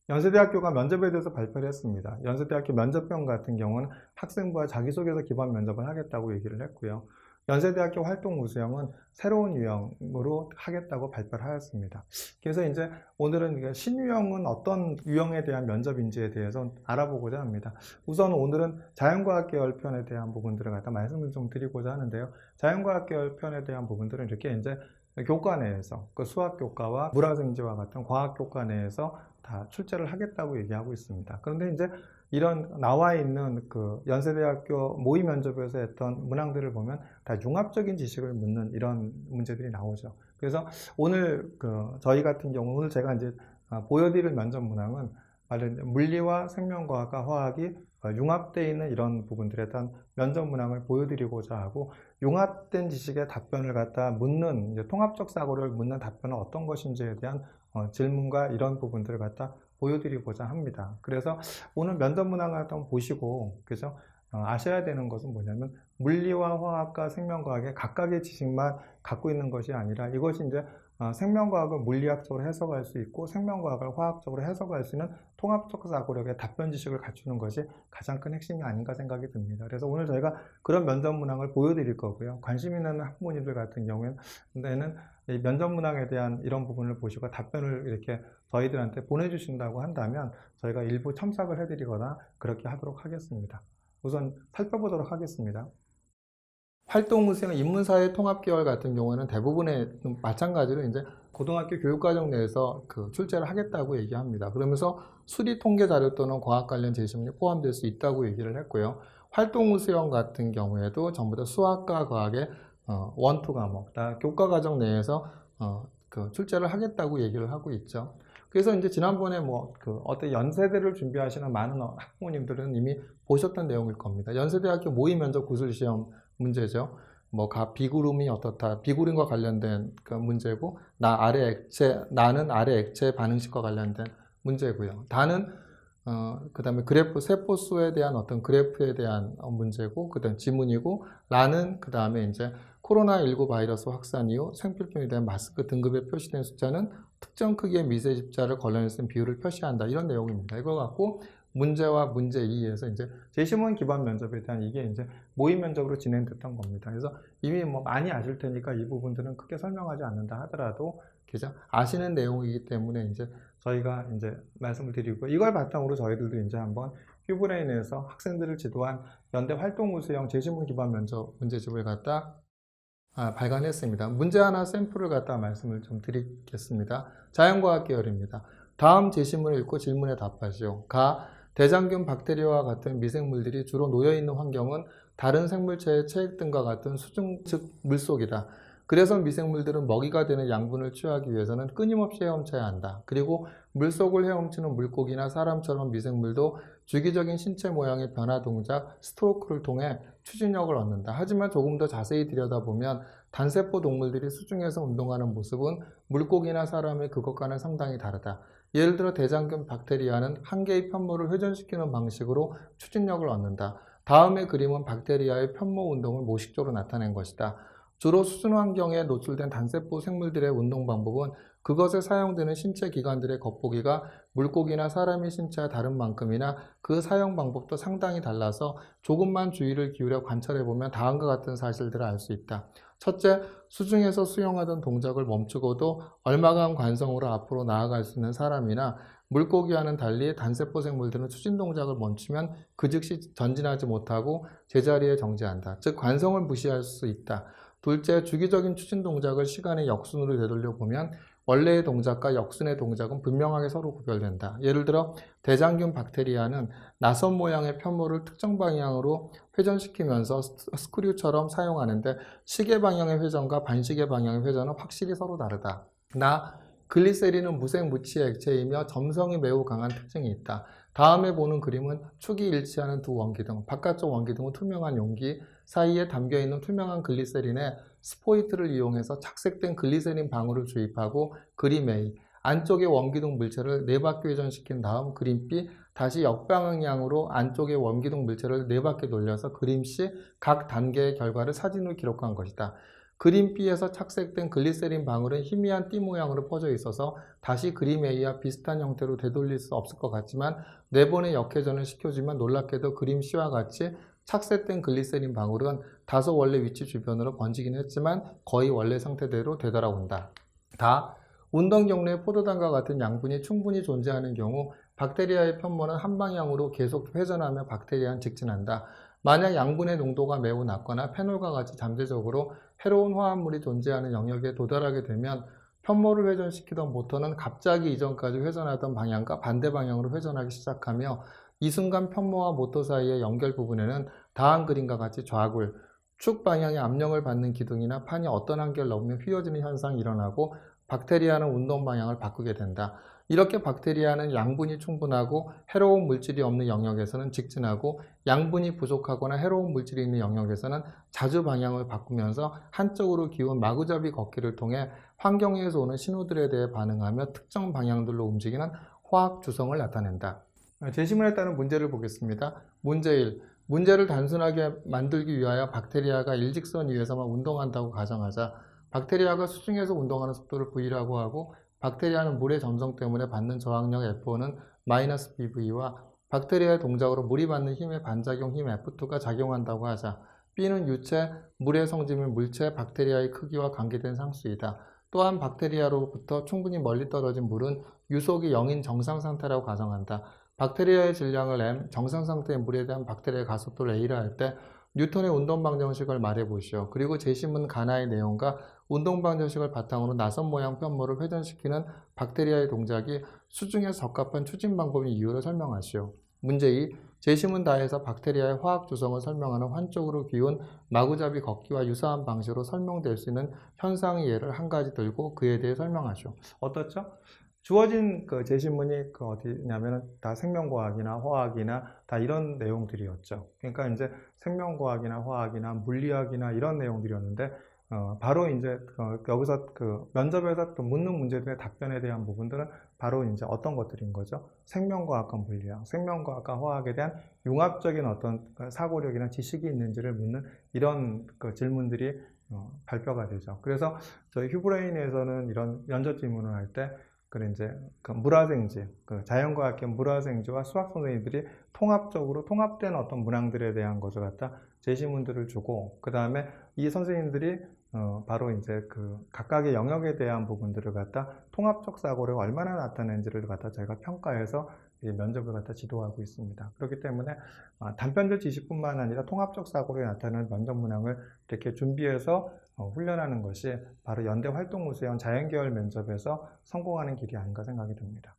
연세대학교가 면접에 대해서 발표를 했습니다. 연세대학교 면접병 같은 경우는 학생부와 자기소개서 기반 면접을 하겠다고 얘기를 했고요. 연세대학교 활동 우수형은 새로운 유형으로 하겠다고 발표를 하였습니다. 그래서 이제 오늘은 신유형은 어떤 유형에 대한 면접인지에 대해서 알아보고자 합니다. 우선 오늘은 자연과학 계열 편에 대한 부분들을 갖다 말씀을 좀 드리고자 하는데요. 자연과학 계열 편에 대한 부분들은 이렇게 이제 교과 내에서 그 수학 교과와 물화생지와 같은 과학 교과 내에서 다 출제를 하겠다고 얘기하고 있습니다. 그런데 이제 이런 나와 있는 그 연세대학교 모의 면접에서 했던 문항들을 보면 다 융합적인 지식을 묻는 이런 문제들이 나오죠. 그래서 오늘 저희 같은 경우 오늘 제가 이제 보여드릴 면접 문항은 물리와 생명과학과 화학이 융합되어 있는 이런 부분들에 대한 면접 문항을 보여드리고자 하고, 융합된 지식의 답변을 갖다 묻는 이제 통합적 사고를 묻는 답변은 어떤 것인지에 대한 질문과 이런 부분들을 갖다 보여드리고자 합니다. 그래서 오늘 면접 문항을 한번 보시고, 그래서 아셔야 되는 것은 뭐냐면 물리와 화학과 생명과학의 각각의 지식만 갖고 있는 것이 아니라 이것이 이제 생명과학을 물리학적으로 해석할 수 있고 생명과학을 화학적으로 해석할 수 있는 통합적 사고력의 답변 지식을 갖추는 것이 가장 큰 핵심이 아닌가 생각이 듭니다. 그래서 오늘 저희가 그런 면접 문항을 보여드릴 거고요. 관심 있는 학부모님들 같은 경우에는 이 면접 문항에 대한 이런 부분을 보시고 답변을 이렇게 저희들한테 보내주신다고 한다면 저희가 일부 첨삭을 해드리거나 그렇게 하도록 하겠습니다. 우선 살펴보도록 하겠습니다. 활동우수형 인문사회 통합계열 같은 경우에는 대부분의 마찬가지로 이제 고등학교 교육과정 내에서 출제를 하겠다고 얘기합니다. 그러면서 수리 통계 자료 또는 과학 관련 제시문이 포함될 수 있다고 얘기를 했고요. 활동우수형 같은 경우에도 전부 다 수학과 과학의 원투 과목, 다 교과과정 내에서 출제를 하겠다고 얘기를 하고 있죠. 그래서 이제 지난번에 어떤 연세대를 준비하시는 많은 학부모님들은 이미 보셨던 내용일 겁니다. 연세대학교 모의 면접 구술시험 문제죠. 비구름이 어떻다. 비구름과 관련된 문제고, 나는 아래 액체 반응식과 관련된 문제고요. 다는 그 다음에 그래프, 세포수에 대한 어떤 그래프에 대한 문제고, 그 다음 지문이고, 라는 그 다음에 이제 코로나19 바이러스 확산 이후 생필품에 대한 마스크 등급에 표시된 숫자는 특정 크기의 미세 십자를 걸러내 쓴 비율을 표시한다. 이런 내용입니다. 이걸 갖고 문제와 문제 2에서 이제 제시문 기반 면접에 대한 이게 이제 모의 면접으로 진행됐던 겁니다. 그래서 이미 많이 아실 테니까 이 부분들은 크게 설명하지 않는다 하더라도 그죠? 아시는 내용이기 때문에 이제 저희가 이제 말씀을 드리고, 이걸 바탕으로 저희들도 이제 한번 큐브레인에서 학생들을 지도한 연대 활동우수형 제시문 기반 면접 문제집을 갖다 발간했습니다. 문제 하나 샘플을 갖다 말씀을 좀 드리겠습니다. 자연과학 계열입니다. 다음 제시문을 읽고 질문에 답하시오. 대장균 박테리아와 같은 미생물들이 주로 놓여있는 환경은 다른 생물체의 체액 등과 같은 수중, 즉 물속이다. 그래서 미생물들은 먹이가 되는 양분을 취하기 위해서는 끊임없이 헤엄쳐야 한다. 그리고 물속을 헤엄치는 물고기나 사람처럼 미생물도 주기적인 신체 모양의 변화 동작, 스트로크를 통해 추진력을 얻는다. 하지만 조금 더 자세히 들여다보면 단세포 동물들이 수중에서 운동하는 모습은 물고기나 사람의 그것과는 상당히 다르다. 예를 들어 대장균 박테리아는 한 개의 편모를 회전시키는 방식으로 추진력을 얻는다. 다음의 그림은 박테리아의 편모 운동을 모식적으로 나타낸 것이다. 주로 수중 환경에 노출된 단세포 생물들의 운동 방법은 그것에 사용되는 신체 기관들의 겉보기가 물고기나 사람의 신체와 다른 만큼이나 그 사용 방법도 상당히 달라서 조금만 주의를 기울여 관찰해보면 다음과 같은 사실들을 알 수 있다. 첫째, 수중에서 수영하던 동작을 멈추고도 얼마간 관성으로 앞으로 나아갈 수 있는 사람이나 물고기와는 달리 단세포 생물들은 추진 동작을 멈추면 그 즉시 전진하지 못하고 제자리에 정지한다. 즉 관성을 무시할 수 있다. 둘째, 주기적인 추진 동작을 시간의 역순으로 되돌려 보면 원래의 동작과 역순의 동작은 분명하게 서로 구별된다. 예를 들어 대장균 박테리아는 나선 모양의 편모를 특정 방향으로 회전시키면서 스크류처럼 사용하는데 시계 방향의 회전과 반시계 방향의 회전은 확실히 서로 다르다. 글리세린은 무색무취의 액체이며 점성이 매우 강한 특징이 있다. 다음에 보는 그림은 축이 일치하는 두 원기둥, 바깥쪽 원기둥은 투명한 용기 사이에 담겨있는 투명한 글리세린에 스포이트를 이용해서 착색된 글리세린 방울을 주입하고 그림 A, 안쪽의 원기둥 물체를 4바퀴 회전시킨 다음 그림 B, 다시 역방향으로 안쪽의 원기둥 물체를 4바퀴 돌려서 그림 C 각 단계의 결과를 사진으로 기록한 것이다. 그림 B에서 착색된 글리세린 방울은 희미한 띠 모양으로 퍼져 있어서 다시 그림 A와 비슷한 형태로 되돌릴 수 없을 것 같지만 4번의 역회전을 시켜주면 놀랍게도 그림 C와 같이 착색된 글리세린 방울은 다소 원래 위치 주변으로 번지긴 했지만 거의 원래 상태대로 되돌아온다. 다 운동 경로에 포도당과 같은 양분이 충분히 존재하는 경우 박테리아의 편모는 한 방향으로 계속 회전하며 박테리아는 직진한다. 만약 양분의 농도가 매우 낮거나 페놀과 같이 잠재적으로 해로운 화합물이 존재하는 영역에 도달하게 되면 편모를 회전시키던 모터는 갑자기 이전까지 회전하던 방향과 반대 방향으로 회전하기 시작하며 이 순간 편모와 모터 사이의 연결 부분에는 다음 그림과 같이 좌굴, 축 방향의 압력을 받는 기둥이나 판이 어떤 한계를 넘으며 휘어지는 현상이 일어나고 박테리아는 운동 방향을 바꾸게 된다. 이렇게 박테리아는 양분이 충분하고 해로운 물질이 없는 영역에서는 직진하고 양분이 부족하거나 해로운 물질이 있는 영역에서는 자주 방향을 바꾸면서 한쪽으로 기운 마구잡이 걷기를 통해 환경에서 오는 신호들에 대해 반응하며 특정 방향들로 움직이는 화학 주성을 나타낸다. 제시문에 따른 문제를 보겠습니다. 문제 1. 문제를 단순하게 만들기 위하여 박테리아가 일직선 위에서만 운동한다고 가정하자 박테리아가 수중에서 운동하는 속도를 V라고 하고 박테리아는 물의 점성 때문에 받는 저항력 F1은 마이너스 BV와 박테리아의 동작으로 물이 받는 힘의 반작용 힘 F2가 작용한다고 하자 B는 유체, 물의 성질인 물체, 박테리아의 크기와 관계된 상수이다. 또한 박테리아로부터 충분히 멀리 떨어진 물은 유속이 0인 정상 상태라고 가정한다. 박테리아의 질량을 M, 정상 상태의 물에 대한 박테리아의 가속도를 A라 할 때 뉴턴의 운동방정식을 말해보시오. 그리고 제시문 가나의 내용과 운동방정식을 바탕으로 나선 모양 편모를 회전시키는 박테리아의 동작이 수중에 적합한 추진 방법인 이유를 설명하시오. 문제 2. 제시문 다에서 박테리아의 화학 주성을 설명하는 한쪽으로 기운 마구잡이 걷기와 유사한 방식으로 설명될 수 있는 현상의 예를 한 가지 들고 그에 대해 설명하시오. 어떻죠? 주어진 그 제시문이 그 어디냐면은 다 생명과학이나 화학이나 다 이런 내용들이었죠. 그러니까 이제 생명과학이나 화학이나 물리학이나 이런 내용들이었는데 바로 이제 여기서 그 면접에서 또 묻는 문제들의 답변에 대한 부분들은 바로 이제 어떤 것들인 거죠? 생명과학과 물리학, 생명과학과 화학에 대한 융합적인 어떤 사고력이나 지식이 있는지를 묻는 이런 그 질문들이 발표가 되죠. 그래서 저희 휴브레인에서는 이런 면접 질문을 할때 그리고 이제 그 물화생지, 그 자연과학계 물화생지와 수학 선생님들이 통합적으로 통합된 어떤 문항들에 대한 것을 갖다 제시문들을 주고, 그 다음에 이 선생님들이 바로 이제 그 각각의 영역에 대한 부분들을 갖다 통합적 사고를 얼마나 나타내는지를 갖다 저희가 평가해서 이 면접을 갖다 지도하고 있습니다. 그렇기 때문에 단편적 지식뿐만 아니라 통합적 사고를 나타내는 면접 문항을 이렇게 준비해서 훈련하는 것이 바로 연대 활동우수형 자연계열 면접에서 성공하는 길이 아닌가 생각이 듭니다.